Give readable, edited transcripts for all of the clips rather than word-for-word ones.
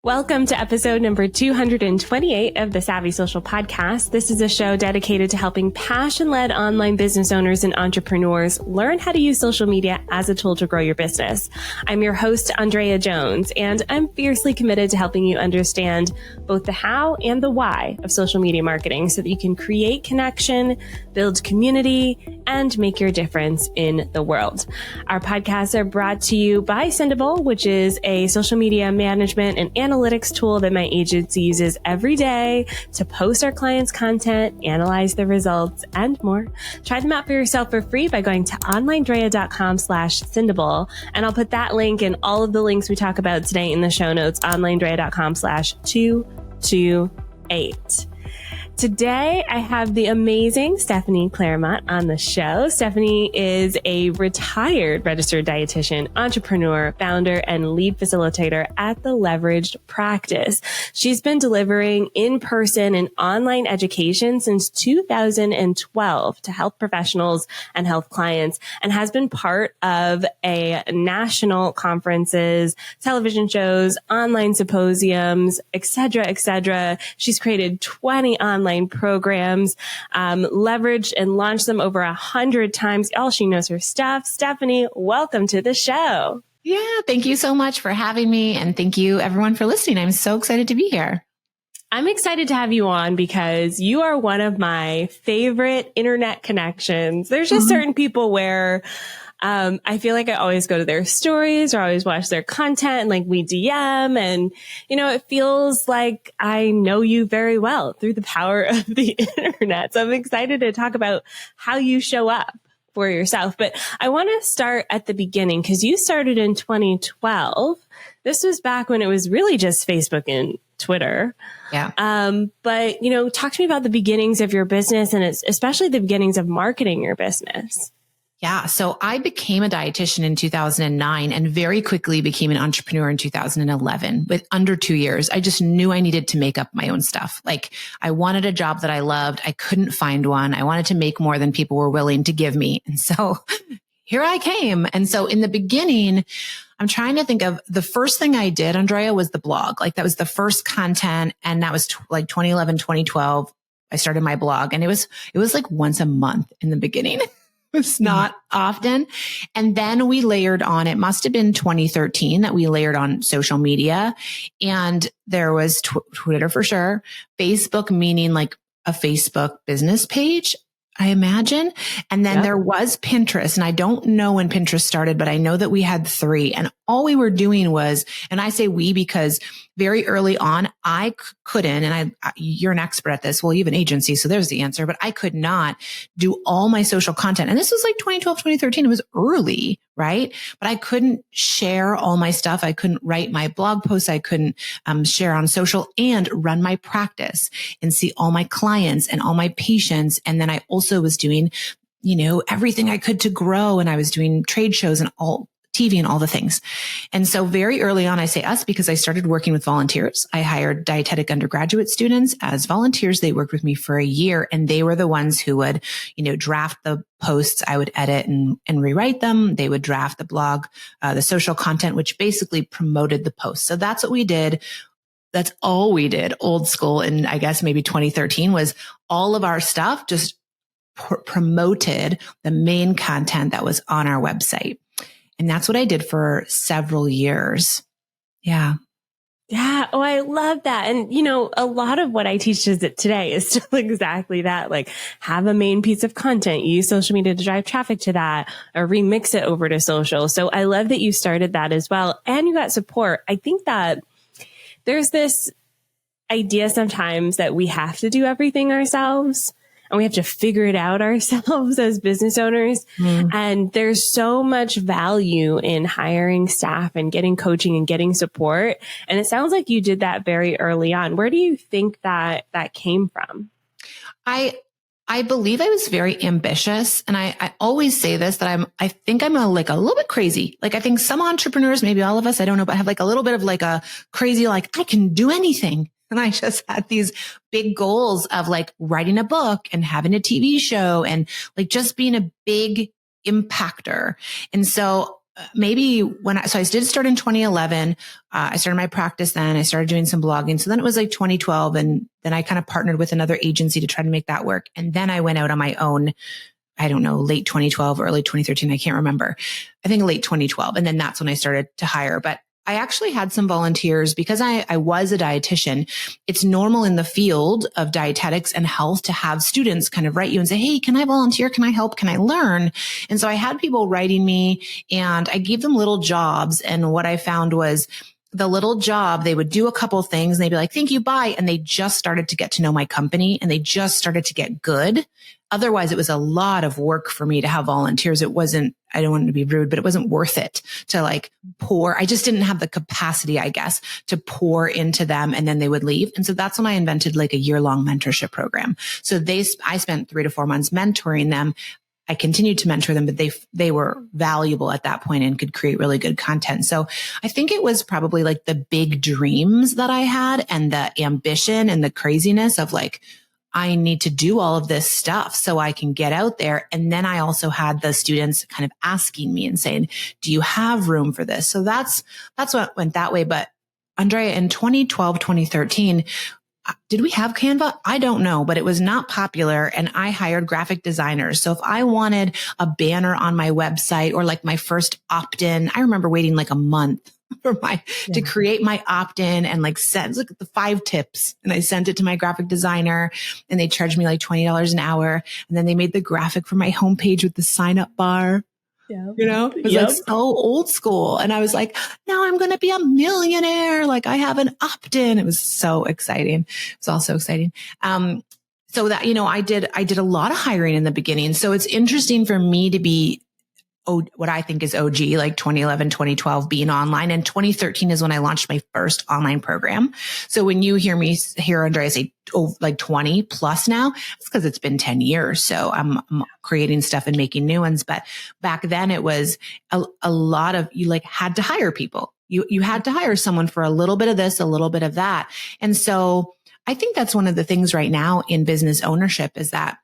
Welcome to episode number 228 of the Savvy Social Podcast. This is a show dedicated to helping passion-led online business owners and entrepreneurs learn how to use social media as a tool to grow your business. I'm your host, ANDREA Jones, and I'm fiercely committed to helping you understand both the how and the why of social media marketing so that you can create connection, build community, and make your difference in the world. Our podcasts are brought to you by Sendable, which is a social media management and analytics tool that my agency uses every day to post our clients' content, analyze the results, and more. Try them out for yourself for free by going to onlinedrea.com/Sendable. And I'll put that link and all of the links we talk about today in the show notes, onlinedrea.com/228. Today, I have the amazing Stephanie Clairmont on the show. Stephanie is a retired registered dietitian, entrepreneur, founder, and lead facilitator at the Leveraged Practice. She's been delivering in-person and online education since 2012 to health professionals and health clients, and has been part of a national conferences, television shows, online symposiums, etc., etc. She's created 20 online programs, leveraged and launched them over 100 times. She knows her stuff. Stephanie, welcome to the show. Yeah, thank you so much for having me. And thank you everyone for listening. I'm so excited to be here. I'm excited to have you on because you are one of my favorite internet connections. There's just certain people where I feel like I always go to their stories or I always watch their content and like we DM and, it feels like I know you very well through the power of the internet. So I'm excited to talk about how you show up for yourself. But I want to start at the beginning because you started in 2012. This was back when it was really just Facebook and Twitter. Yeah. But, talk to me about the beginnings of your business and especially the beginnings of marketing your business. Yeah. So I became a dietitian in 2009 and very quickly became an entrepreneur in 2011 with under 2 years. I just knew I needed to make up my own stuff. Like I wanted a job that I loved. I couldn't find one. I wanted to make more than people were willing to give me. And so here I came. And so in the beginning, I'm trying to think of the first thing I did, Andrea, was the blog. Like that was the first content. And that was like 2011, 2012. I started my blog and it was like once a month in the beginning. It was not often. And then we layered on, it must have been 2013 that we layered on social media. And there was Twitter for sure, Facebook, meaning like a Facebook business page, I imagine. And then there was Pinterest. And I don't know when Pinterest started, but I know that we had 3. And all we were doing was, and I say we because very early on, I couldn't, and you're an expert at this. Well, you have an agency, so there's the answer, but I could not do all my social content. And this was like 2012, 2013. It was early, right? But I couldn't share all my stuff. I couldn't write my blog posts. I couldn't share on social and run my practice and see all my clients and all my patients. And then I also was doing, everything I could to grow. And I was doing trade shows and all TV and all the things. And so very early on, I say us because I started working with volunteers. I hired dietetic undergraduate students as volunteers. They worked with me for a year and they were the ones who would, draft the posts. I would edit and rewrite them. They would draft the blog, the social content, which basically promoted the post. So that's what we did. That's all we did. Old school. And I guess maybe 2013 was all of our stuff just promoted the main content that was on our website. And that's what I did for several years. Yeah. Yeah. Oh, I love that. And, a lot of what I teach today is still exactly that. Like have a main piece of content, use social media to drive traffic to that or remix it over to social. So I love that you started that as well. And you got support. I think that there's this idea sometimes that we have to do everything ourselves. And we have to figure it out ourselves as business owners. And there's so much value in hiring staff and getting coaching and getting support. And it sounds like you did that very early on. Where do you think that came from? I believe I was very ambitious. And I always say this, that I think I'm a little bit crazy. Like I think some entrepreneurs, maybe all of us, I don't know, but have like a little bit of like a crazy, like I can do anything. And I just had these big goals of like writing a book and having a TV show and like just being a big impactor. And so maybe so I did start in 2011. I started my practice then. I started doing some blogging. So then it was like 2012. And then I kind of partnered with another agency to try to make that work. And then I went out on my own. I don't know, late 2012, early 2013. I can't remember. I think late 2012. And then that's when I started to hire. But I actually had some volunteers because I was a dietitian. It's normal in the field of dietetics and health to have students kind of write you and say, hey, can I volunteer? Can I help? Can I learn? And so I had people writing me and I gave them little jobs. And what I found was the little job, they would do a couple things and they'd be like, thank you, bye. And they just started to get to know my company and they just started to get good. Otherwise, it was a lot of work for me to have volunteers. It wasn't, I don't want to be rude, but it wasn't worth it to like pour. I just didn't have the capacity, I guess, to pour into them and then they would leave. And so that's when I invented like a year-long mentorship program. So I spent 3 to 4 months mentoring them. I continued to mentor them, but they were valuable at that point and could create really good content. So I think it was probably like the big dreams that I had and the ambition and the craziness of like, I need to do all of this stuff so I can get out there. And then I also had the students kind of asking me and saying, do you have room for this? So that's what went that way. But Andrea, in 2012, 2013, did we have Canva? I don't know, but it was not popular. And I hired graphic designers. So if I wanted a banner on my website or like my first opt-in, I remember waiting like a month to create my opt-in and like look at the 5 tips. And I sent it to my graphic designer and they charged me like $20 an hour. And then they made the graphic for my homepage with the sign up bar. Yeah. You know, it was like so old school. And I was like, now I'm going to be a millionaire. Like I have an opt-in. It was so exciting. It was all so exciting. So that, you know, I did a lot of hiring in the beginning. So it's interesting for me to be what I think is OG, like 2011, 2012 being online. And 2013 is when I launched my first online program. So when you hear Andrea say, like 20 plus now, it's because it's been 10 years. So I'm creating stuff and making new ones. But back then it was a lot of, you like had to hire people. You had to hire someone for a little bit of this, a little bit of that. And so I think that's one of the things right now in business ownership is that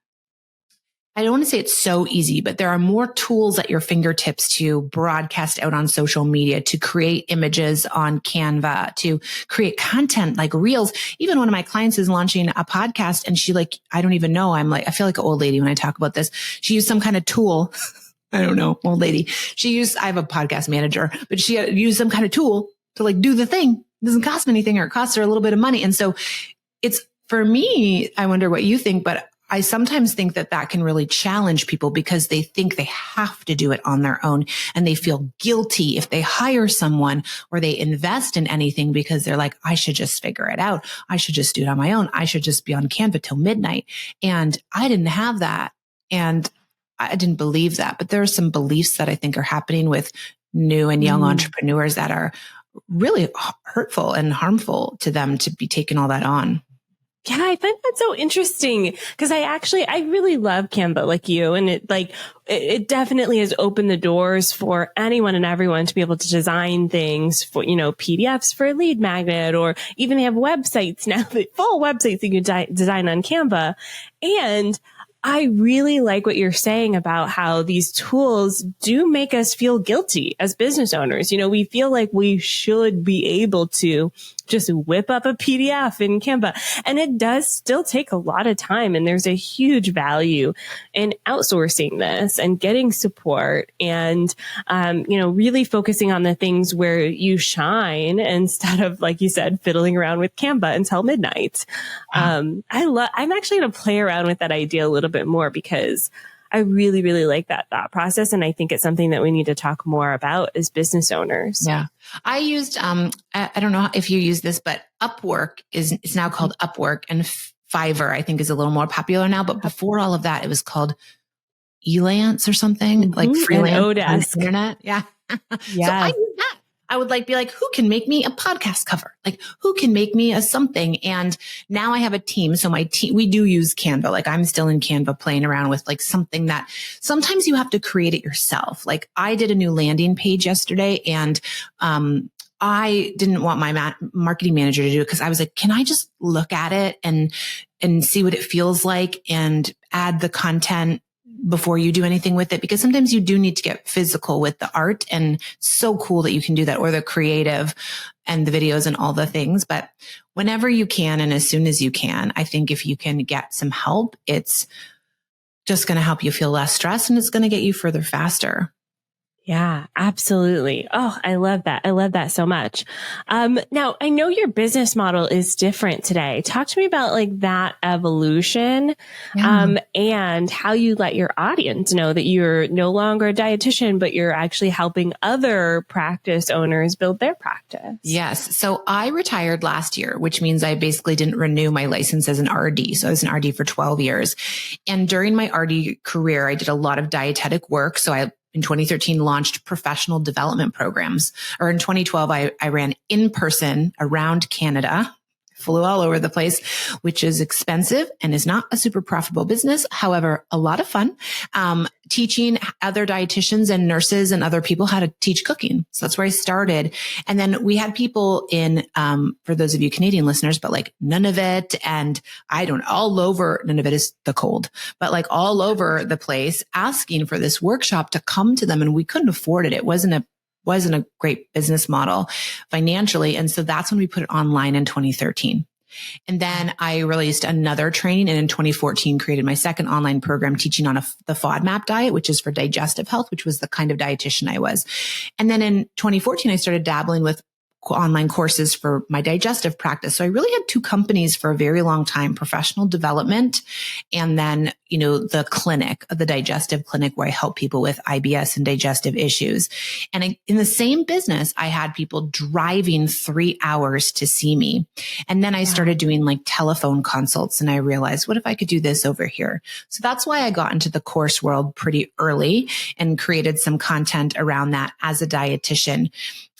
I don't want to say it's so easy, but there are more tools at your fingertips to broadcast out on social media, to create images on Canva, to create content like reels. Even one of my clients is launching a podcast and she like, I don't even know. I feel like an old lady when I talk about this. She used some kind of tool. I don't know, old lady. I have a podcast manager, but she used some kind of tool to like do the thing. It doesn't cost me anything or it costs her a little bit of money. And so it's for me, I wonder what you think, but I sometimes think that can really challenge people because they think they have to do it on their own and they feel guilty if they hire someone or they invest in anything because they're like, I should just figure it out. I should just do it on my own. I should just be on Canva till midnight. And I didn't have that. And I didn't believe that. But there are some beliefs that I think are happening with new and young entrepreneurs that are really hurtful and harmful to them to be taking all that on. Yeah, I find that so interesting because I really love Canva like you. And it definitely has opened the doors for anyone and everyone to be able to design things for, PDFs for a lead magnet, or even they have websites now, full websites that you can design on Canva. And I really like what you're saying about how these tools do make us feel guilty as business owners. We feel like we should be able to just whip up a PDF in Canva. And it does still take a lot of time. And there's a huge value in outsourcing this and getting support and, really focusing on the things where you shine instead of, like you said, fiddling around with Canva until midnight. I'm actually going to play around with that idea a little bit more because I really, really like that thought process. And I think it's something that we need to talk more about as business owners. Yeah. I used, I don't know if you use this, but Upwork it's now called Upwork, and Fiverr, I think, is a little more popular now. But before all of that, it was called Elance or something, like freelance on the internet. Yeah. Yeah. So I use that. I would be like, who can make me a podcast cover? Like, who can make me a something? And now I have a team. So my team, we do use Canva. Like, I'm still in Canva playing around with like something that sometimes you have to create it yourself. Like, I did a new landing page yesterday and, I didn't want my marketing manager to do it because I was like, can I just look at it and see what it feels like and add the content before you do anything with it, because sometimes you do need to get physical with the art, and so cool that you can do that, or the creative and the videos and all the things. But whenever you can, and as soon as you can, I think if you can get some help, it's just going to help you feel less stressed, and it's going to get you further faster. Yeah, absolutely. Oh, I love that. I love that so much. Now I know your business model is different today. Talk to me about like that evolution, and how you let your audience know that you're no longer a dietitian, but you're actually helping other practice owners build their practice. Yes. So I retired last year, which means I basically didn't renew my license as an RD. So I was an RD for 12 years. And during my RD career, I did a lot of dietetic work. So in 2013, launched professional development programs. Or in 2012, I ran in person around Canada, flew all over the place, which is expensive and is not a super profitable business. However, a lot of fun, teaching other dietitians and nurses and other people how to teach cooking. So that's where I started. And then we had people in, for those of you Canadian listeners, but like Nunavut and all over, Nunavut is the cold, but like all over the place asking for this workshop to come to them. And we couldn't afford it. It wasn't a great business model financially. And so that's when we put it online in 2013. And then I released another training, and in 2014 created my second online program teaching on the FODMAP diet, which is for digestive health, which was the kind of dietitian I was. And then in 2014, I started dabbling with online courses for my digestive practice. So I really had two companies for a very long time: professional development, and then, the clinic, the digestive clinic, where I help people with IBS and digestive issues. And in the same business, I had people driving 3 hours to see me. And then I started doing like telephone consults, and I realized, what if I could do this over here? So that's why I got into the course world pretty early and created some content around that as a dietitian.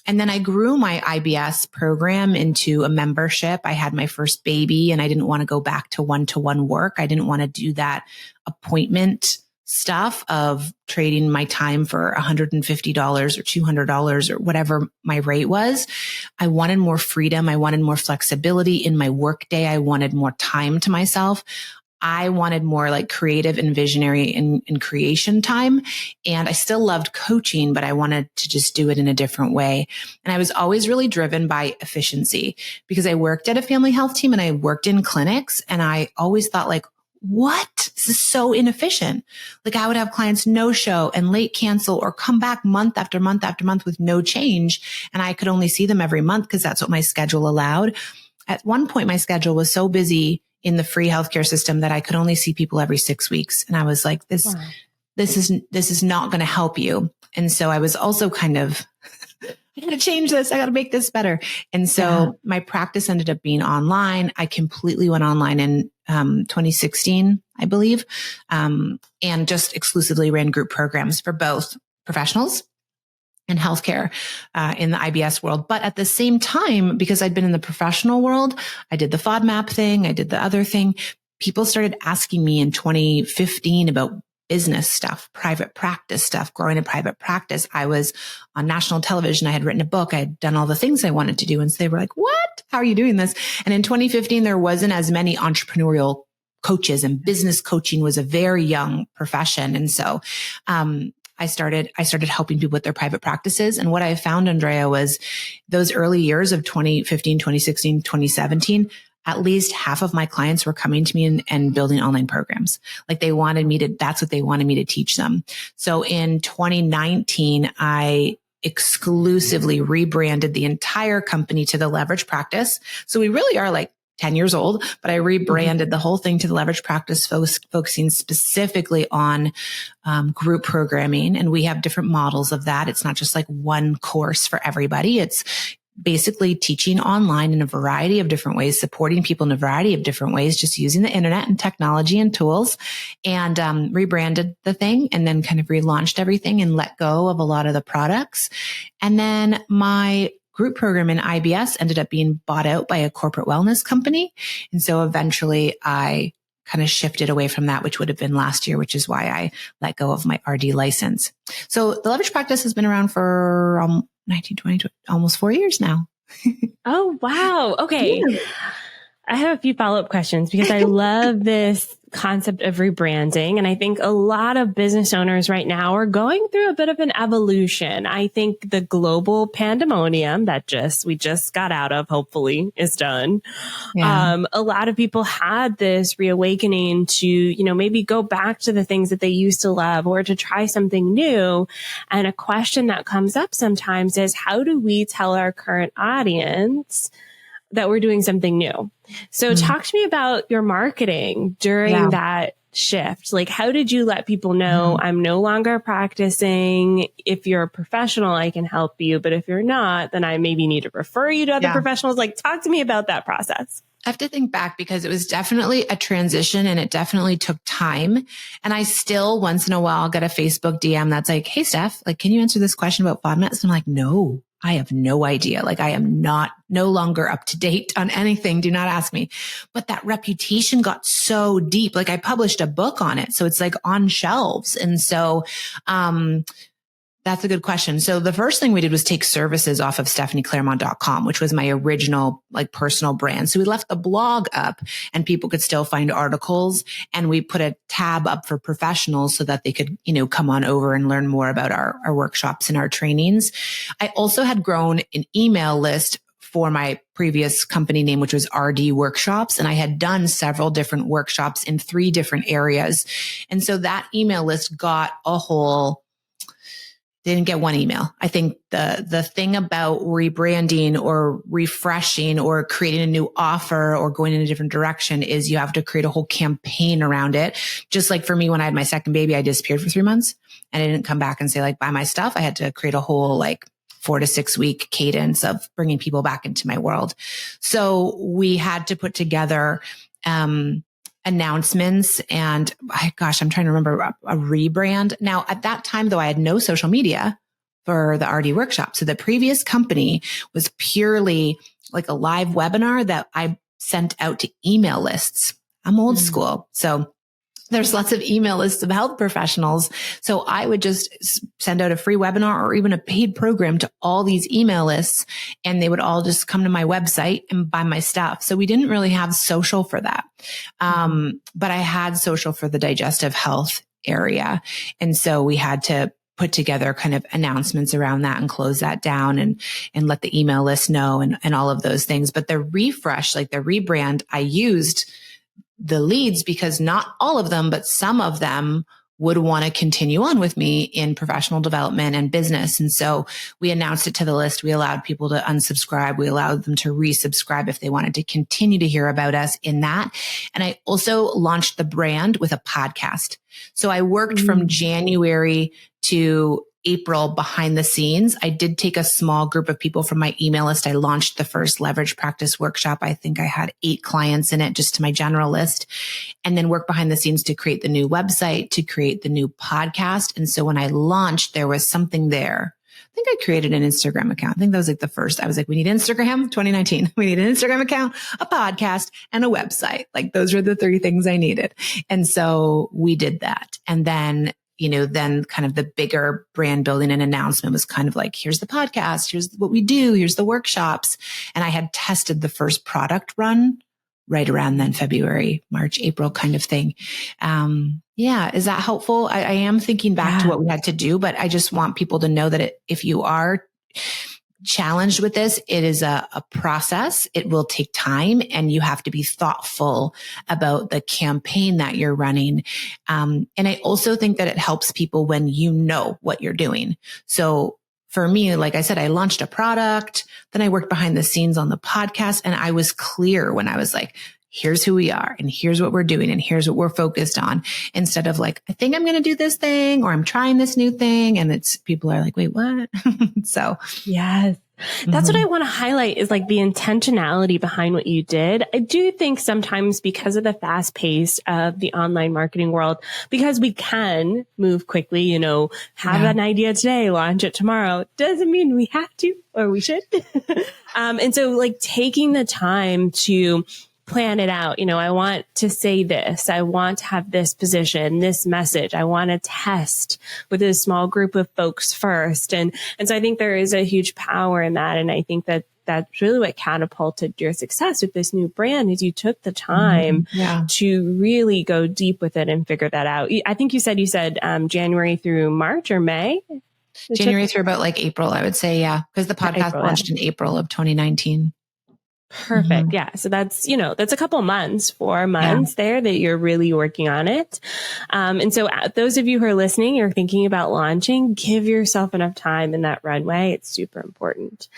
And then I grew my IBS program into a membership. I had my first baby, and I didn't want to go back to one-to-one work. I didn't want to do that appointment stuff of trading my time for $150 or $200 or whatever my rate was. I wanted more freedom. I wanted more flexibility in my workday. I wanted more time to myself. I wanted more like creative and visionary and creation time. And I still loved coaching, but I wanted to just do it in a different way. And I was always really driven by efficiency, because I worked at a family health team and I worked in clinics. And I always thought like, what? This is so inefficient. Like I would have clients no show and late cancel or come back month after month after month with no change. And I could only see them every month because that's what my schedule allowed. At one point, my schedule was so busy in the free healthcare system that I could only see people every 6 weeks. And I was like, this is not going to help you. And so I was also kind of, I got to change this. I got to make this better. And so my practice ended up being online. I completely went online in 2016, I believe, and just exclusively ran group programs for both professionals and healthcare in the IBS world. But at the same time, because I'd been in the professional world, I did the FODMAP thing, I did the other thing. People started asking me in 2015 about business stuff, private practice stuff, growing a private practice. I was on national television. I had written a book. I had done all the things I wanted to do. And so they were like, what? How are you doing this? And in 2015, there wasn't as many entrepreneurial coaches, and business coaching was a very young profession. And so, I started helping people with their private practices. And what I found, Andrea, was those early years of 2015, 2016, 2017, at least half of my clients were coming to me and building online programs. Like that's what they wanted me to teach them. So in 2019, I exclusively rebranded the entire company to the Leverage Practice. So we really are like 10 years old, but I rebranded the whole thing to the Leverage Practice, focusing specifically on group programming. And we have different models of that. It's not just like one course for everybody. It's basically teaching online in a variety of different ways, supporting people in a variety of different ways, just using the internet and technology and tools, and rebranded the thing, and then kind of relaunched everything and let go of a lot of the products. And then my group program in IBS ended up being bought out by a corporate wellness company. And so eventually I kind of shifted away from that, which would have been last year, which is why I let go of my RD license. So the Leverage Practice has been around for 1920, almost 4 years now. Oh, wow. Okay. Yeah. I have a few follow-up questions because I love this concept of rebranding. And I think a lot of business owners right now are going through a bit of an evolution. I think the global pandemonium that we just got out of, hopefully, is done. Yeah. A lot of people had this reawakening to, maybe go back to the things that they used to love or to try something new. And a question that comes up sometimes is, how do we tell our current audience that we're doing something new? So talk to me about your marketing during that shift. Like, how did you let people know I'm no longer practicing? If you're a professional, I can help you. But if you're not, then I maybe need to refer you to other professionals. Like, talk to me about that process. I have to think back because it was definitely a transition and it definitely took time. And I still once in a while get a Facebook DM that's like, hey, Steph, like, can you answer this question about FODMAPs? And I'm like, no, I have no idea. Like, I am no longer up to date on anything. Do not ask me. But that reputation got so deep. Like, I published a book on it. So it's like on shelves. And so, that's a good question. So the first thing we did was take services off of stephanieclairmont.com, which was my original like personal brand. So we left the blog up and people could still find articles, and we put a tab up for professionals so that they could, come on over and learn more about our workshops and our trainings. I also had grown an email list for my previous company name, which was RD Workshops. And I had done several different workshops in 3 different areas. And so that email list got didn't get one email. I think the thing about rebranding or refreshing or creating a new offer or going in a different direction is you have to create a whole campaign around it. Just like for me, when I had my second baby, I disappeared for 3 months and I didn't come back and say like, buy my stuff. I had to create a whole like 4 to 6 week cadence of bringing people back into my world. So we had to put together, announcements and I'm trying to remember a rebrand. Now at that time though, I had no social media for the RD workshop. So the previous company was purely like a live webinar that I sent out to email lists. I'm old school. So there's lots of email lists of health professionals. So I would just send out a free webinar or even a paid program to all these email lists, and they would all just come to my website and buy my stuff. So we didn't really have social for that. But I had social for the digestive health area. And so we had to put together kind of announcements around that and close that down and let the email list know and all of those things. But the refresh, like the rebrand, I used the leads because not all of them, but some of them would want to continue on with me in professional development and business. And so we announced it to the list. We allowed people to unsubscribe. We allowed them to resubscribe if they wanted to continue to hear about us in that. And I also launched the brand with a podcast. So I worked from January to April behind the scenes. I did take a small group of people from my email list. I launched the first leverage practice workshop. I think I had 8 clients in it just to my general list, and then work behind the scenes to create the new website, to create the new podcast. And so when I launched, there was something there. I think I created an Instagram account. I think that was like the first. I was like, we need Instagram 2019. We need an Instagram account, a podcast, and a website. Like those were the 3 things I needed. And so we did that. And then then kind of the bigger brand building and announcement was kind of like, here's the podcast, here's what we do, here's the workshops. And I had tested the first product run right around then, February, March, April kind of thing. Is that helpful? I am thinking back to what we had to do, but I just want people to know that if you are challenged with this, it is a process. It will take time, and you have to be thoughtful about the campaign that you're running. And I also think that it helps people when you know what you're doing. So for me, like I said, I launched a product, then I worked behind the scenes on the podcast, and I was clear when I was like, here's who we are and here's what we're doing and here's what we're focused on, instead of like, I think I'm going to do this thing or I'm trying this new thing. And people are like, wait, what? So yes. That's what I want to highlight is like the intentionality behind what you did. I do think sometimes because of the fast pace of the online marketing world, because we can move quickly, have an idea today, launch it tomorrow, doesn't mean we have to or we should. And so like taking the time to plan it out. I want to say this. I want to have this position, this message. I want to test with a small group of folks first. And so I think there is a huge power in that. And I think that that's really what catapulted your success with this new brand is you took the time to really go deep with it and figure that out. I think you said January through March or May? January through about like April, I would say. Yeah. Because the podcast launched in April of 2019. Perfect. Yeah. So that's, that's a couple months, 4 months there that you're really working on it. And so those of you who are listening, you're thinking about launching, give yourself enough time in that runway. It's super important.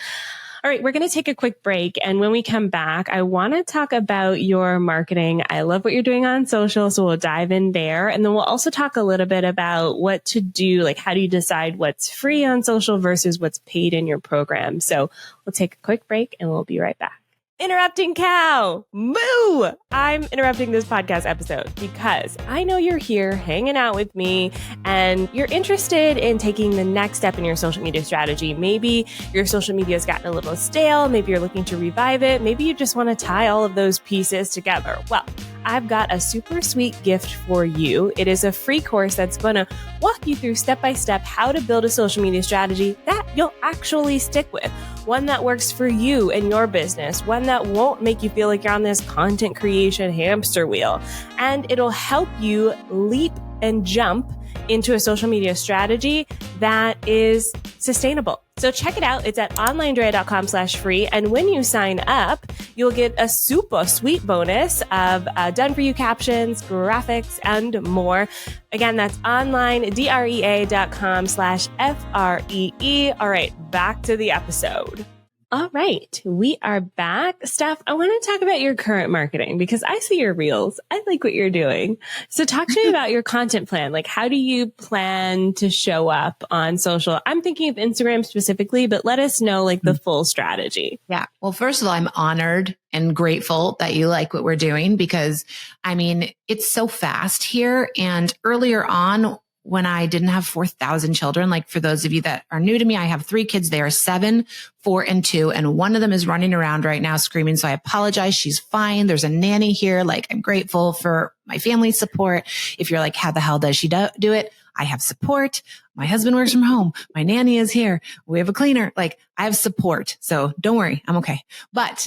All right, we're going to take a quick break. And when we come back, I want to talk about your marketing. I love what you're doing on social, so we'll dive in there. And then we'll also talk a little bit about what to do, like how do you decide what's free on social versus what's paid in your program. So we'll take a quick break and we'll be right back. Interrupting cow, moo! I'm interrupting this podcast episode because I know you're here hanging out with me and you're interested in taking the next step in your social media strategy. Maybe your social media has gotten a little stale. Maybe you're looking to revive it. Maybe you just want to tie all of those pieces together. Well, I've got a super sweet gift for you. It is a free course that's going to walk you through step-by-step how to build a social media strategy that you'll actually stick with. One that works for you and your business, one that won't make you feel like you're on this content creation hamster wheel. And it'll help you leap and jump into a social media strategy that is sustainable. So check it out. It's at OnlineDrea.com/free. And when you sign up, you'll get a super sweet bonus of done for you captions, graphics, and more. Again, that's OnlineDrea.com/FREE. All right, back to the episode. All right, we are back. Steph, I want to talk about your current marketing because I see your reels. I like what you're doing. So talk to me about your content plan. Like, how do you plan to show up on social? I'm thinking of Instagram specifically, but let us know like the full strategy. Yeah. Well, first of all, I'm honored and grateful that you like what we're doing because it's so fast here. And earlier on, when I didn't have 4,000 children, like for those of you that are new to me, I have 3 kids. They are 7, 4, and 2. And one of them is running around right now screaming. So I apologize. She's fine. There's a nanny here. Like, I'm grateful for my family support. If you're like, how the hell does she do it? I have support. My husband works from home. My nanny is here. We have a cleaner. Like, I have support. So don't worry. I'm okay. But,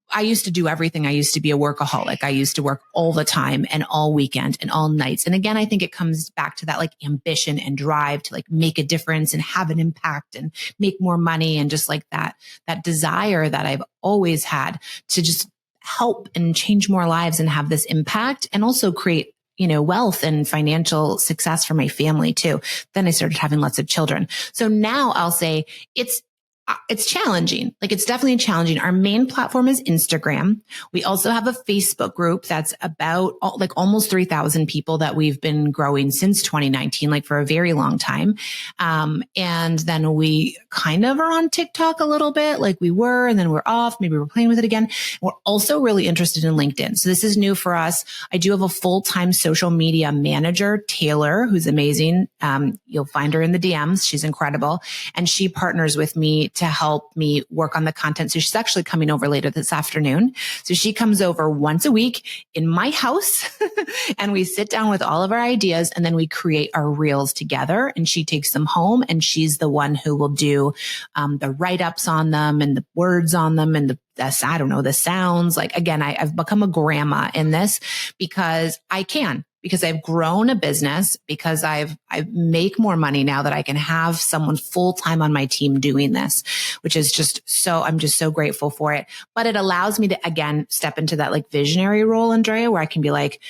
I used to do everything. I used to be a workaholic. I used to work all the time and all weekend and all nights. And again, I think it comes back to that like ambition and drive to like make a difference and have an impact and make more money. And just like that desire that I've always had to just help and change more lives and have this impact and also create wealth and financial success for my family too. Then I started having lots of children. So now I'll say it's challenging. Like, it's definitely challenging. Our main platform is Instagram. We also have a Facebook group that's about like almost 3,000 people that we've been growing since 2019, like for a very long time. And then we kind of are on TikTok a little bit, like we were, and then we're off. Maybe we're playing with it again. We're also really interested in LinkedIn. So this is new for us. I do have a full-time social media manager, Taylor, who's amazing. You'll find her in the DMs. She's incredible. And she partners with me to help me work on the content. So she's actually coming over later this afternoon. So she comes over once a week in my house and we sit down with all of our ideas and then we create our reels together and she takes them home and she's the one who will do the write-ups on them and the words on them and the sounds. Like, again, I've become a grandma in this because I've grown a business, because I make more money now that I can have someone full time on my team doing this, which is I'm just so grateful for it. But it allows me to, again, step into that like visionary role, Andrea, where I can be like,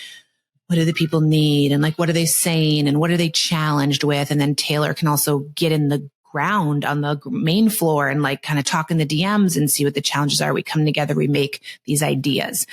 what do the people need? And like, what are they saying? And what are they challenged with? And then Taylor can also get in the ground on the main floor and like kind of talk in the DMs and see what the challenges are. We come together, we make these ideas.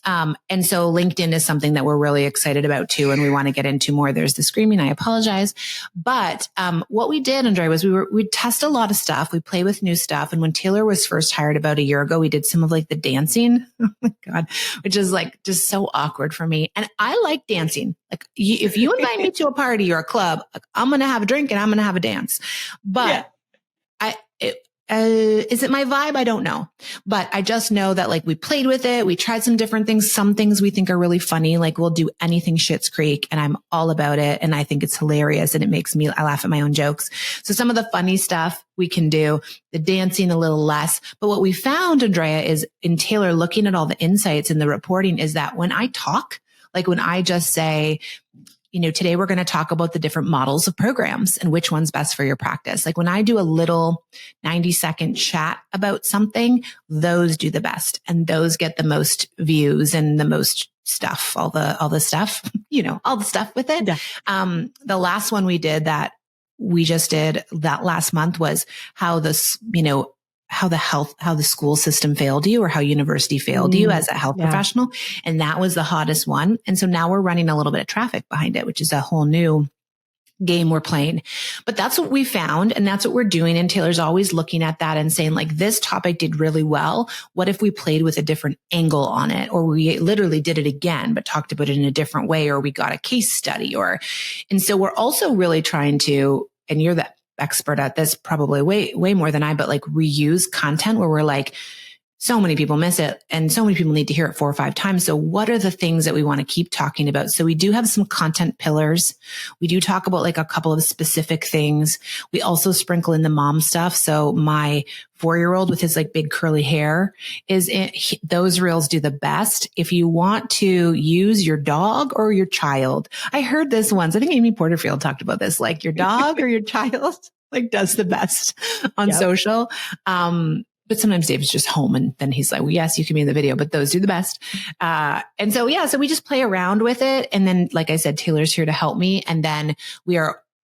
And so LinkedIn is something that we're really excited about too. And we want to get into more. There's the screaming. I apologize. But, what we did, Andrea, was we'd test a lot of stuff. We play with new stuff. And when Taylor was first hired about a year ago, we did some of like the dancing. Oh my God, which is like just so awkward for me. And I like dancing. Like if you invite me to a party or a club, like, I'm going to have a drink and I'm going to have a dance. But is it my vibe? I don't know. But I just know that like we played with it. We tried some different things. Some things we think are really funny. Like we'll do anything Schitt's Creek and I'm all about it. And I think it's hilarious and I laugh at my own jokes. So some of the funny stuff we can do, the dancing a little less. But what we found, Andrea, is in Taylor looking at all the insights and the reporting is that when I talk, like when I just say, today we're going to talk about the different models of programs and which one's best for your practice. Like when I do a little 90-second chat about something, those do the best and those get the most views and the most stuff, all the stuff, all the stuff with it. Yeah. The last one we did that we just did that last month was how how the school system failed you or how university failed you as a health professional. And that was the hottest one. And so now we're running a little bit of traffic behind it, which is a whole new game we're playing. But that's what we found. And that's what we're doing. And Taylor's always looking at that and saying like, this topic did really well. What if we played with a different angle on it? Or we literally did it again, but talked about it in a different way, or we got a case study and so we're also really trying to, and you're the expert at this probably way more than I, but like reuse content where we're like, so many people miss it and so many people need to hear it 4 or 5 times. So what are the things that we want to keep talking about? So we do have some content pillars. We do talk about like a couple of specific things. We also sprinkle in the mom stuff. So my 4-year-old with his like big curly hair those reels do the best. If you want to use your dog or your child, I heard this once. I think Amy Porterfield talked about this, like your dog or your child like does the best on social. But sometimes David's just home and then he's like, well, yes, you can be in the video, but those do the best. And so, so we just play around with it. And then, like I said, Taylor's here to help me. And then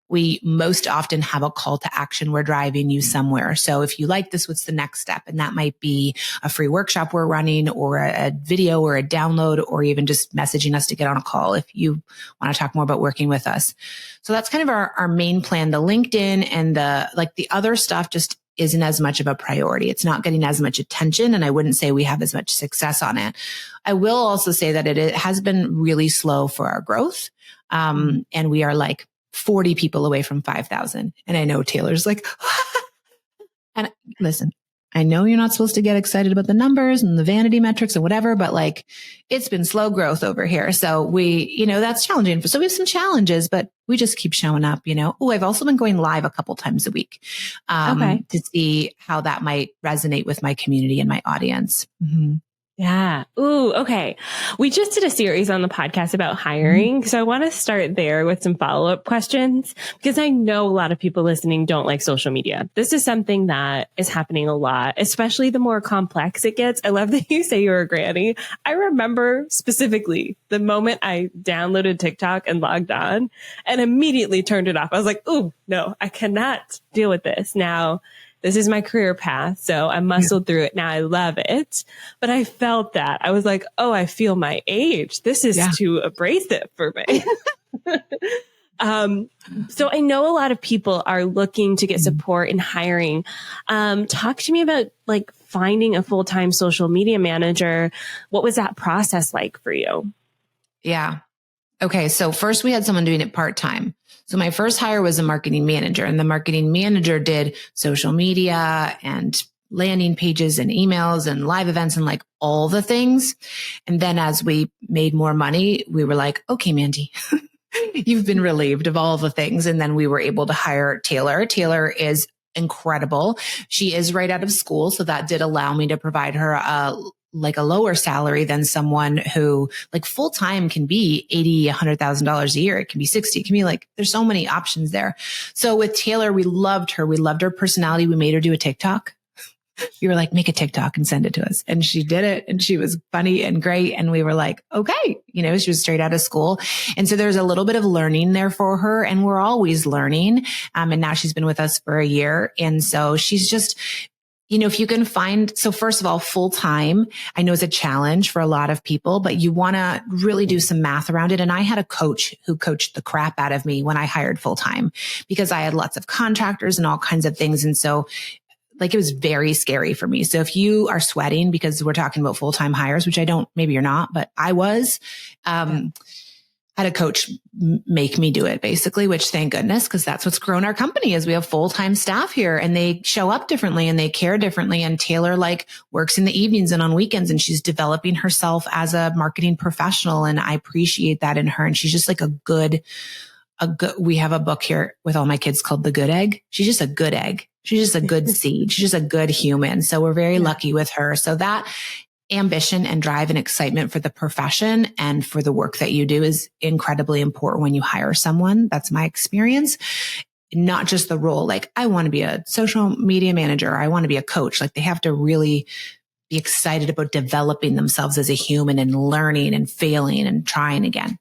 we most often have a call to action. We're driving you somewhere. So if you like this, what's the next step? And that might be a free workshop we're running or a video or a download, or even just messaging us to get on a call if you want to talk more about working with us. So that's kind of our main plan. The LinkedIn and the other stuff just isn't as much of a priority. It's not getting as much attention. And I wouldn't say we have as much success on it. I will also say that it has been really slow for our growth. And we are like 40 people away from 5,000. And I know Taylor's like, and listen, I know you're not supposed to get excited about the numbers and the vanity metrics and whatever, but like it's been slow growth over here. So we, that's challenging. So we have some challenges, but we just keep showing up, Oh, I've also been going live a couple times a week, to see how that might resonate with my community and my audience. Mm-hmm. Yeah. Ooh, okay. We just did a series on the podcast about hiring. So I want to start there with some follow-up questions because I know a lot of people listening don't like social media. This is something that is happening a lot, especially the more complex it gets. I love that you say you're a granny. I remember specifically the moment I downloaded TikTok and logged on and immediately turned it off. I was like, ooh, no, I cannot deal with this now. This is my career path. So I muscled through it. Now I love it. But I felt that. I was like, oh, I feel my age. This is too abrasive for me. So I know a lot of people are looking to get support in hiring. Talk to me about like finding a full-time social media manager. What was that process like for you? Yeah. Okay. So first we had someone doing it part-time. So my first hire was a marketing manager, and the marketing manager did social media and landing pages and emails and live events and like all the things. And then as we made more money, we were like, okay, Mandy, you've been relieved of all the things. And then we were able to hire Taylor. Taylor is incredible. She is right out of school. So that did allow me to provide her a lower salary than someone who like full time can be $80,000-$100,000 a year. It can be 60. It can be like, there's so many options there. So with Taylor, we loved her. We loved her personality. We made her do a TikTok. We were like, make a TikTok and send it to us. And she did it. And she was funny and great. And we were like, okay, she was straight out of school. And so there's a little bit of learning there for her. And we're always learning. And now she's been with us for a year. And so she's just, if you can find, so first of all, full time, I know is a challenge for a lot of people, but you want to really do some math around it. And I had a coach who coached the crap out of me when I hired full time because I had lots of contractors and all kinds of things. And so like it was very scary for me. So if you are sweating because we're talking about full-time hires, which I don't, maybe you're not, but I was, had a coach make me do it basically, which thank goodness, because that's what's grown our company is we have full-time staff here and they show up differently and they care differently. And Taylor like works in the evenings and on weekends and she's developing herself as a marketing professional. And I appreciate that in her. And she's just like we have a book here with all my kids called The Good Egg. She's just a good egg. She's just a good seed. She's just a good human. So we're very lucky with her. So that ambition and drive and excitement for the profession and for the work that you do is incredibly important when you hire someone. That's my experience. Not just the role. Like I want to be a social media manager. Or I want to be a coach. Like they have to really be excited about developing themselves as a human and learning and failing and trying again.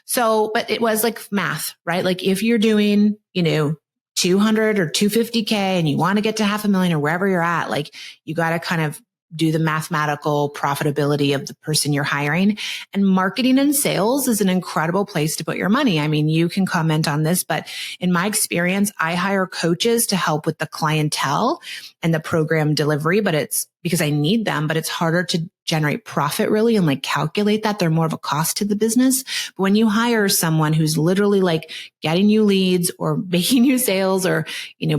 So, but it was like math, right? Like if you're doing, 200 or 250K and you want to get to 500,000 or wherever you're at, like you got to kind of do the mathematical profitability of the person you're hiring. And marketing and sales is an incredible place to put your money. I mean, you can comment on this, but in my experience, I hire coaches to help with the clientele and the program delivery, but it's because I need them, but it's harder to generate profit really and like calculate that. They're more of a cost to the business. But when you hire someone who's literally like getting you leads or making you sales or,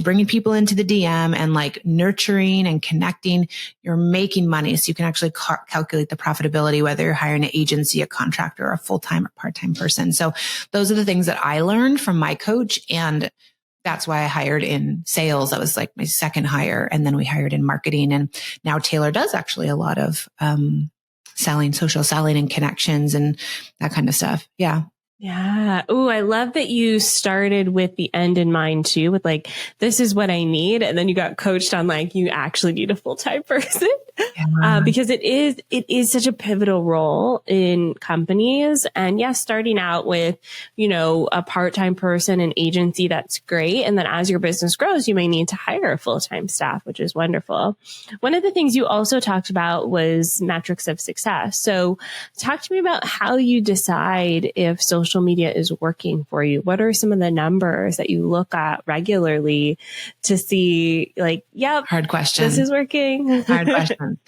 bringing people into the DM and like nurturing and connecting, you're making money. So you can actually calculate the profitability, whether you're hiring an agency, a contractor, or a full-time or part-time person. So those are the things that I learned from my coach. And that's why I hired in sales. That was like my second hire. And then we hired in marketing. And now Taylor does actually a lot of selling, social selling and connections and that kind of stuff. Yeah. Yeah. Oh, I love that you started with the end in mind too, with like, this is what I need. And then you got coached on like, you actually need a full-time person. Yeah. Because it is such a pivotal role in companies. And yes, starting out with, a part-time person, an agency, that's great. And then as your business grows, you may need to hire a full-time staff, which is wonderful. One of the things you also talked about was metrics of success. So talk to me about how you decide if social media is working for you. What are some of the numbers that you look at regularly to see like, yep, hard question. This is working. Hard question.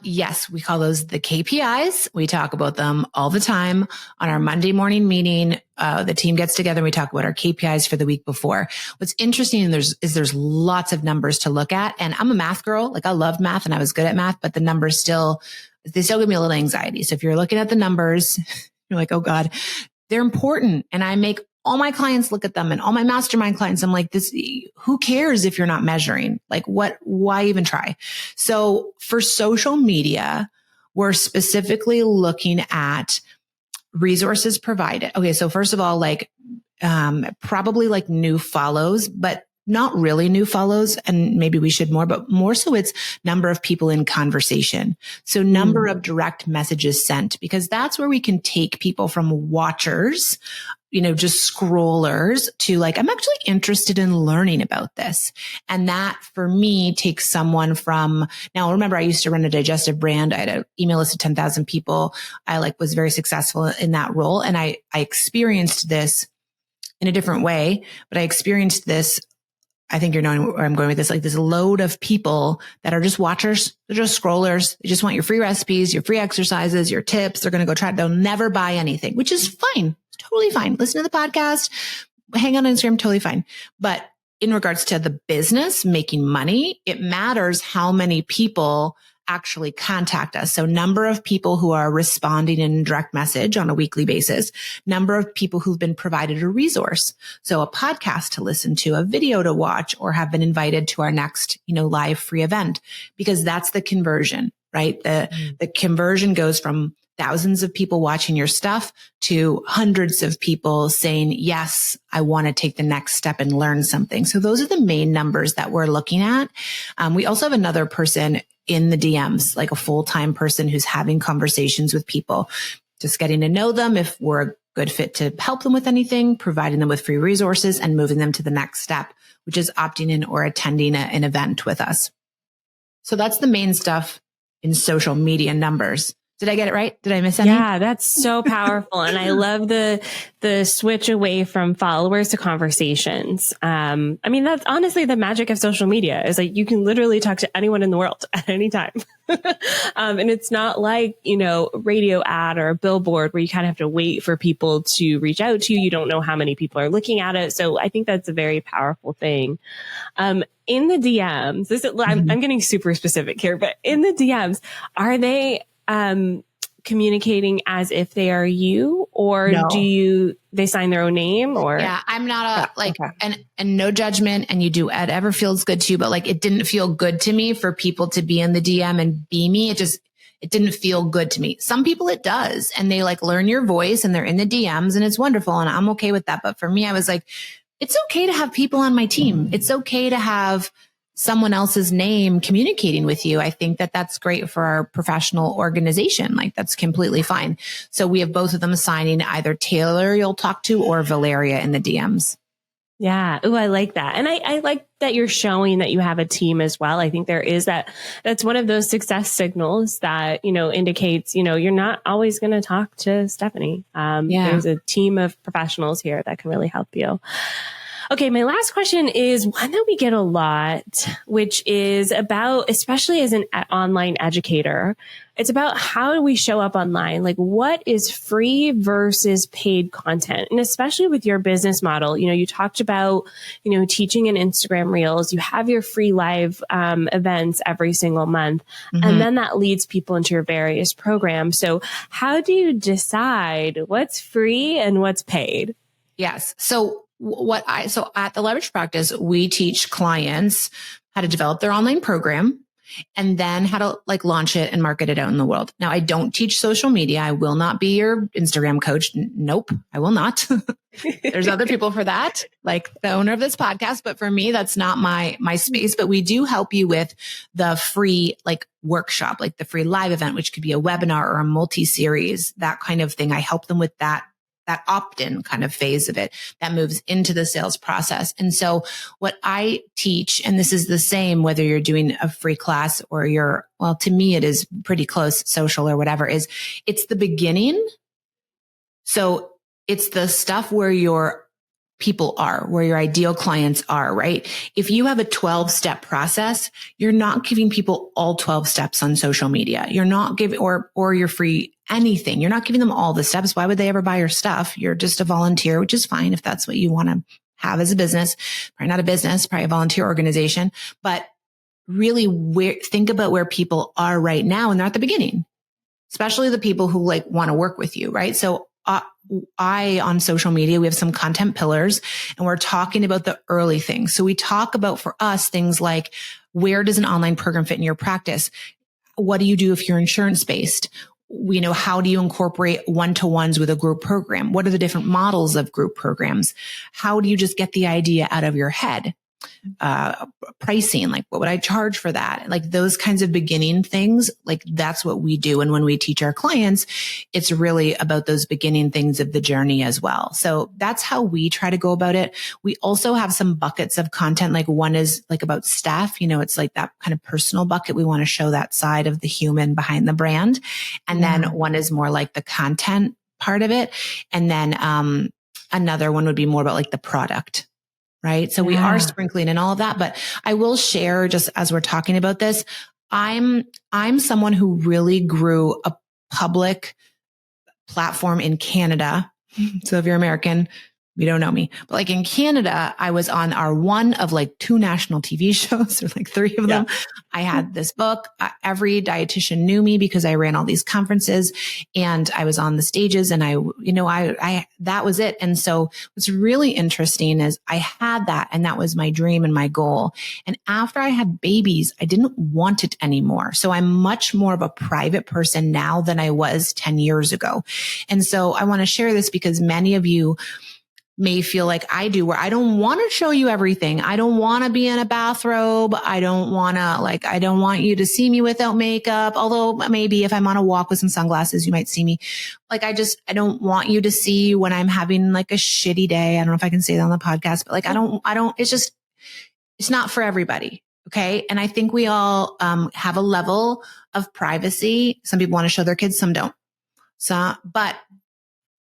Yes, we call those the KPIs. We talk about them all the time on our Monday morning meeting. The team gets together and we talk about our KPIs for the week before. What's interesting there's lots of numbers to look at. And I'm a math girl. Like I love math and I was good at math, but the numbers they still give me a little anxiety. So if you're looking at the numbers, you're like, oh God, they're important. And I make all my clients look at them and all my mastermind clients. I'm like, who cares if you're not measuring? Like why even try? So for social media, we're specifically looking at resources provided. Okay. So first of all, like, probably like new follows, but not really new follows. And maybe we should more, but more so it's number of people in conversation. So number of direct messages sent, because that's where we can take people from watchers, just scrollers to like, I'm actually interested in learning about this. And that for me takes someone from, now remember, I used to run a digestive brand. I had an email list of 10,000 people. I was very successful in that role. And I experienced this in a different way, but I experienced this. I think you're knowing where I'm going with this, like this load of people that are just watchers. They're just scrollers. They just want your free recipes, your free exercises, your tips. They're going to go try it. They'll never buy anything, which is fine. It's totally fine. Listen to the podcast, hang on Instagram, totally fine. But in regards to the business, making money, it matters how many people actually contact us. So number of people who are responding in direct message on a weekly basis, number of people who've been provided a resource. So a podcast to listen to, a video to watch, or have been invited to our next, live free event, because that's the conversion, right? The conversion goes from thousands of people watching your stuff to hundreds of people saying, yes, I want to take the next step and learn something. So those are the main numbers that we're looking at. We also have another person in the DMs, like a full-time person who's having conversations with people, just getting to know them, if we're a good fit to help them with anything, providing them with free resources and moving them to the next step, which is opting in or attending an event with us. So that's the main stuff in social media numbers. Did I get it right? Did I miss any? Yeah, that's so powerful. And I love the switch away from followers to conversations. I mean, that's honestly the magic of social media is like you can literally talk to anyone in the world at any time. And it's not like, radio ad or a billboard where you kind of have to wait for people to reach out to you. You don't know how many people are looking at it. So I think that's a very powerful thing. In the DMs, I'm getting super specific here, but in the DMs, are they, communicating as if they are you, or no. They sign their own name, or? Yeah, I'm not and no judgment, and you do whatever feels good to you, but like, it didn't feel good to me for people to be in the DM and be me. It didn't feel good to me. Some people it does, and they like learn your voice and they're in the DMs and it's wonderful. And I'm okay with that. But for me, I was like, it's okay to have people on my team. It's okay to have someone else's name communicating with you. I think that that's great for our professional organization. Like that's completely fine. So we have both of them signing either Taylor you'll talk to or Valeria in the DMs. Yeah. Ooh, I like that. And I like that you're showing that you have a team as well. I think there is that's one of those success signals that, indicates, you're not always going to talk to Stephanie. There's a team of professionals here that can really help you. Okay, my last question is one that we get a lot, which is about, especially as an online educator, it's about how do we show up online? Like what is free versus paid content? And especially with your business model, you talked about, teaching in Instagram Reels, you have your free live events every single month, and then that leads people into your various programs. So how do you decide what's free and what's paid? Yes. So at the Leverage Practice, we teach clients how to develop their online program and then how to like launch it and market it out in the world. Now, I don't teach social media. I will not be your Instagram coach. Nope, I will not. There's other people for that, like the owner of this podcast. But for me, that's not my space. But we do help you with the free like workshop, like the free live event, which could be a webinar or a multi-series, that kind of thing. I help them with that opt-in kind of phase of it that moves into the sales process. And so what I teach, and this is the same, whether you're doing a free class or to me, it is pretty close, social or whatever, is it's the beginning. So it's the stuff where your people are, where your ideal clients are, right? If you have a 12-step process, you're not giving people all 12 steps on social media. You're not giving, or you're free anything. You're not giving them all the steps. Why would they ever buy your stuff? You're just a volunteer, which is fine if that's what you want to have as a business. Probably not a business, probably a volunteer organization, but really think about where people are right now. And they're at the beginning, especially the people who like want to work with you, right? So on social media, we have some content pillars and we're talking about the early things. So we talk about for us things like, where does an online program fit in your practice? What do you do if you're insurance based? How do you incorporate one-to-ones with a group program? What are the different models of group programs? How do you just get the idea out of your head? Pricing, like what would I charge for that? Like those kinds of beginning things, like that's what we do. And when we teach our clients, it's really about those beginning things of the journey as well. So that's how we try to go about it. We also have some buckets of content. Like one is like about staff, it's like that kind of personal bucket. We want to show that side of the human behind the brand. And then one is more like the content part of it. And then, another one would be more about like the product. Right. So we are sprinkling in all of that, but I will share just as we're talking about this, I'm someone who really grew a public platform in Canada. So if you're American, you don't know me, but like in Canada, I was on our one of like 2 national TV shows or like 3 of them. I had this book. Every dietitian knew me because I ran all these conferences and I was on the stages and I that was it. And so what's really interesting is I had that and that was my dream and my goal. And after I had babies, I didn't want it anymore. So I'm much more of a private person now than I was 10 years ago. And so I want to share this because many of you may feel like I do, where I don't want to show you everything. I don't want to be in a bathrobe. I don't want you to see me without makeup. Although maybe if I'm on a walk with some sunglasses, you might see me. Like I don't want you to see when I'm having like a shitty day. I don't know if I can say that on the podcast, but like, it's not for everybody. Okay. And I think we all, have a level of privacy. Some people want to show their kids, some don't. But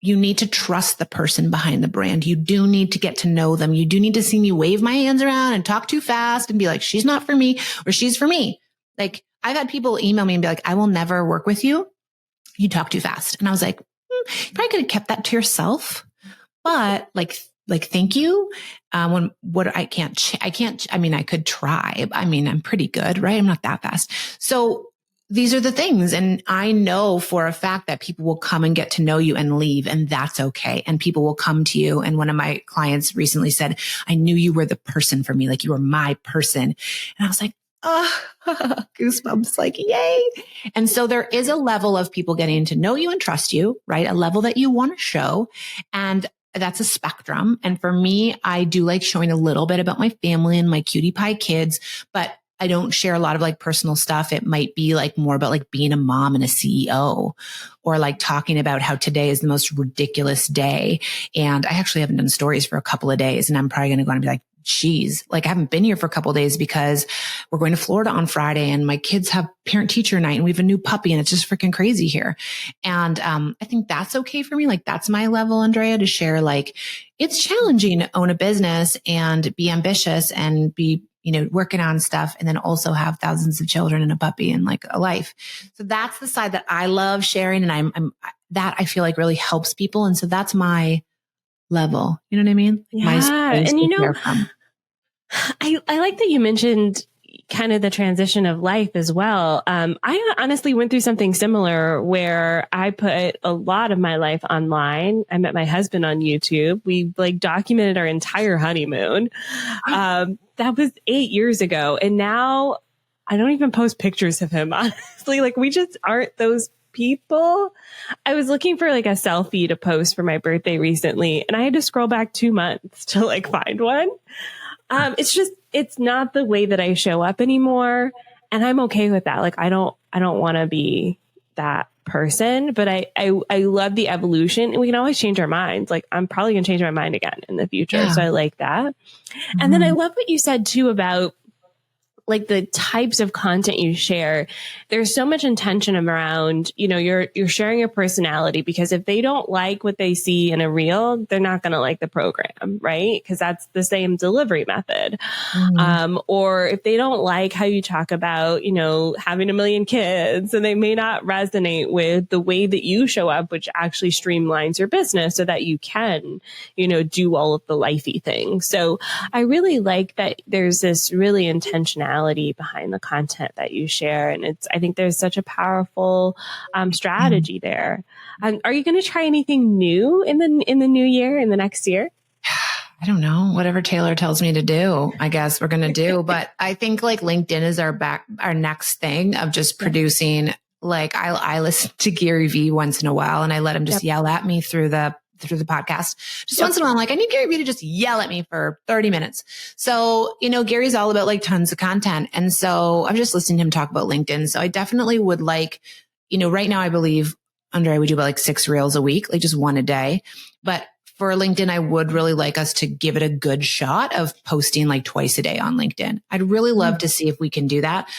you need to trust the person behind the brand. You do need to get to know them. You do need to see me wave my hands around and talk too fast and be like, she's not for me or she's for me. Like, I've had people email me and be like, I will never work with you. You talk too fast. And I was like, you probably could have kept that to yourself, but like, thank you. I could try. I mean, I'm pretty good, right? I'm not that fast. So these are the things. And I know for a fact that people will come and get to know you and leave, and that's okay. And people will come to you. And one of my clients recently said, I knew you were the person for me. Like, you were my person. And I was like, oh, goosebumps, like, yay. And so there is a level of people getting to know you and trust you, right? A level that you want to show. And that's a spectrum. And for me, I do like showing a little bit about my family and my cutie pie kids, but I don't share a lot of like personal stuff. It might be like more about like being a mom and a CEO, or like talking about how today is the most ridiculous day. And I actually haven't done stories for a couple of days, and I'm probably going to go and be like, geez, like I haven't been here for a couple of days because we're going to Florida on Friday and my kids have parent teacher night and we have a new puppy and it's just freaking crazy here. And I think that's okay for me. Like, that's my level, Andrea, to share, like, it's challenging to own a business and be ambitious and be, working on stuff, and then also have thousands of children and a puppy and like a life. So that's the side that I love sharing. And that I feel like really helps people. And so that's my level. You know what I mean? Yeah. And I like that you mentioned kind of the transition of life as well. I honestly went through something similar where I put a lot of my life online. I met my husband on YouTube. We like documented our entire honeymoon. That was 8 years ago. And now I don't even post pictures of him, honestly. Like, we just aren't those people. I was looking for like a selfie to post for my birthday recently, and I had to scroll back 2 months to like find one. It's not the way that I show up anymore. And I'm okay with that. Like, I don't want to be that person, but I love the evolution, and we can always change our minds. Like, I'm probably going to change my mind again in the future. Yeah. So I like that. Mm-hmm. And then I love what you said too about like the types of content you share. There's so much intention around, you're sharing your personality, because if they don't like what they see in a reel, they're not going to like the program, right? Because that's the same delivery method. Mm-hmm. Or if they don't like how you talk about, having a million kids, and they may not resonate with the way that you show up, which actually streamlines your business so that you can, do all of the lifey things. So I really like that there's this really intentionality behind the content that you share. And I think there's such a powerful strategy there. Are you going to try anything new in the new year, in the next year? I don't know. Whatever Taylor tells me to do, I guess we're going to do. But I think like LinkedIn is our next thing of just producing. Like, I listen to Gary Vee once in a while, and I let him just yell at me through the podcast. Just once in a while, I'm like, I need Gary Vee to just yell at me for 30 minutes. So, Gary's all about like tons of content. And so I'm just listening to him talk about LinkedIn. So I definitely would like, right now I believe, Andrea, we do about like 6 reels a week, like just one a day. But for LinkedIn, I would really like us to give it a good shot of posting like twice a day on LinkedIn. I'd really love to see if we can do that.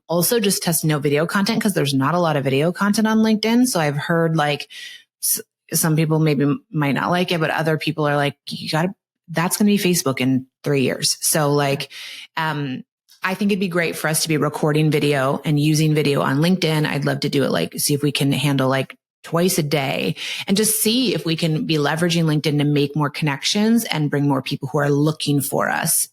Also just testing out video content, because there's not a lot of video content on LinkedIn. So I've heard like, some people maybe might not like it, but other people are like, that's going to be Facebook in 3 years. So like, I think it'd be great for us to be recording video and using video on LinkedIn. I'd love to do it, like, see if we can handle like twice a day, and just see if we can be leveraging LinkedIn to make more connections and bring more people who are looking for us.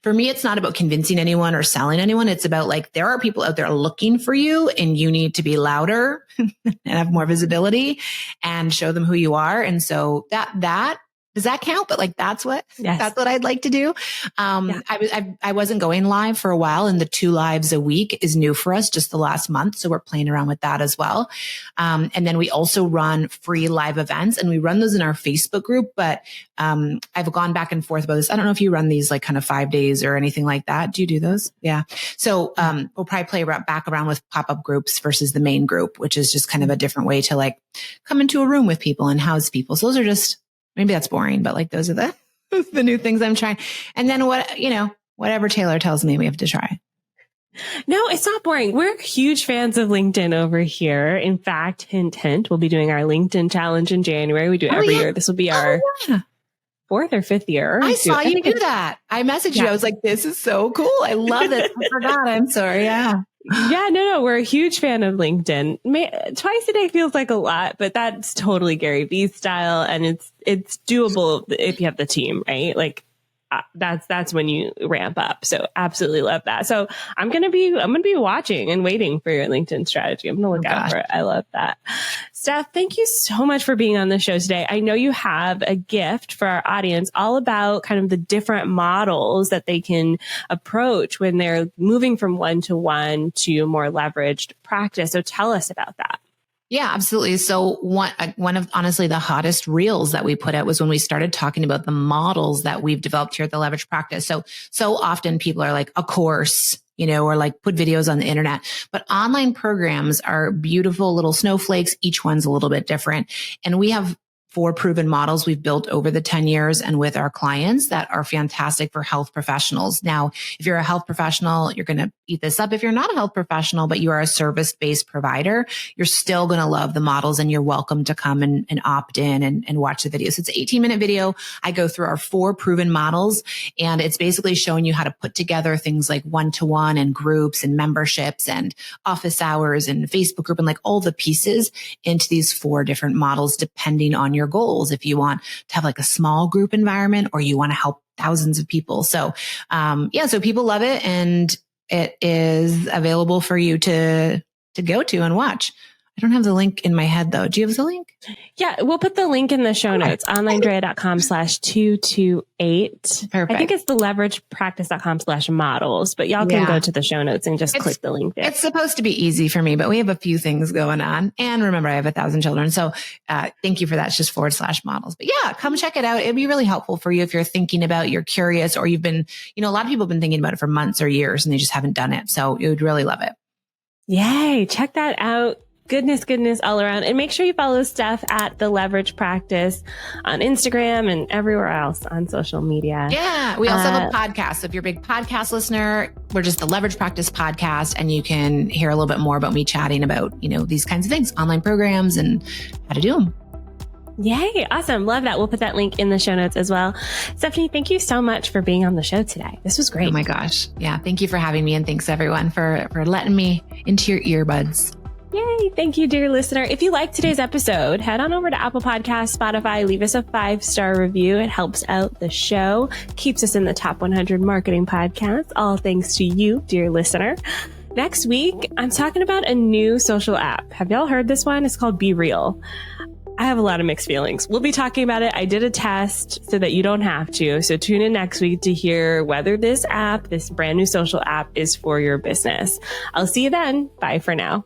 For me, it's not about convincing anyone or selling anyone. It's about like, there are people out there looking for you, and you need to be louder and have more visibility and show them who you are. And so that does that count? But like, that's what I'd like to do. I wasn't going live for a while, and the 2 lives a week is new for us just the last month. So we're playing around with that as well. And then we also run free live events, and we run those in our Facebook group. But I've gone back and forth about this. I don't know if you run these like kind of 5 days or anything like that. Do you do those? Yeah. So we'll probably play back around with pop-up groups versus the main group, which is just kind of a different way to like come into a room with people and house people. So those are just, maybe that's boring, but like, those are the new things I'm trying. And then whatever Taylor tells me we have to try. No, it's not boring. We're huge fans of LinkedIn over here. In fact, hint, hint, we'll be doing our LinkedIn challenge in January. We do it every year. This will be our fourth or fifth year. I saw you do that. I messaged you. I was like, this is so cool. I love it. I forgot. I'm sorry. Yeah. Yeah, no, we're a huge fan of LinkedIn. Twice a day feels like a lot, but that's totally Gary Vee's style. And it's doable if you have the team, right? Like, that's when you ramp up. So absolutely love that. So I'm going to be watching and waiting for your LinkedIn strategy. I'm going to look out for it. I love that. Steph, thank you so much for being on the show today. I know you have a gift for our audience all about kind of the different models that they can approach when they're moving from one-to-one to more leveraged practice. So tell us about that. Yeah, absolutely. So one of honestly the hottest reels that we put out was when we started talking about the models that we've developed here at the Leverage Practice. So often people are like a course, or like put videos on the internet, but online programs are beautiful little snowflakes. Each one's a little bit different. And we have 4 proven models we've built over the 10 years and with our clients that are fantastic for health professionals. Now, if you're a health professional, you're going to eat this up. If you're not a health professional, but you are a service-based provider, you're still going to love the models and you're welcome to come and opt in and watch the video. So it's an 18-minute video. I go through our 4 proven models and it's basically showing you how to put together things like one-to-one and groups and memberships and office hours and Facebook group and like all the pieces into these 4 different models depending on your goals. If you want to have like a small group environment or you want to help thousands of people. So, so people love it and it is available for you to go to and watch. I don't have the link in my head though. Do you have the link? Yeah, we'll put the link in the show notes, OnlineDrea.com/228. Perfect. I think it's the leveragepractice.com/models, but y'all can go to the show notes and just click the link there. It's supposed to be easy for me, but we have a few things going on. And remember, I have 1,000 children. So thank you for that. It's just /models. But yeah, come check it out. It'd be really helpful for you if you're thinking about, you're curious, or you've been, a lot of people have been thinking about it for months or years and they just haven't done it. So you would really love it. Yay. Check that out. Goodness all around. And make sure you follow Steph at The Leverage Practice on Instagram and everywhere else on social media. Yeah. We also have a podcast. So if you're a big podcast listener, we're just The Leverage Practice Podcast, and you can hear a little bit more about me chatting about, these kinds of things, online programs and how to do them. Yay. Awesome. Love that. We'll put that link in the show notes as well. Stephanie, thank you so much for being on the show today. This was great. Oh my gosh. Yeah. Thank you for having me. And thanks everyone for letting me into your earbuds. Yay. Thank you, dear listener. If you liked today's episode, head on over to Apple Podcasts, Spotify, leave us a 5-star review. It helps out the show, keeps us in the top 100 marketing podcasts, all thanks to you, dear listener. Next week, I'm talking about a new social app. Have y'all heard this one? It's called Be Real. I have a lot of mixed feelings. We'll be talking about it. I did a test so that you don't have to. So tune in next week to hear whether this brand new social app is for your business. I'll see you then. Bye for now.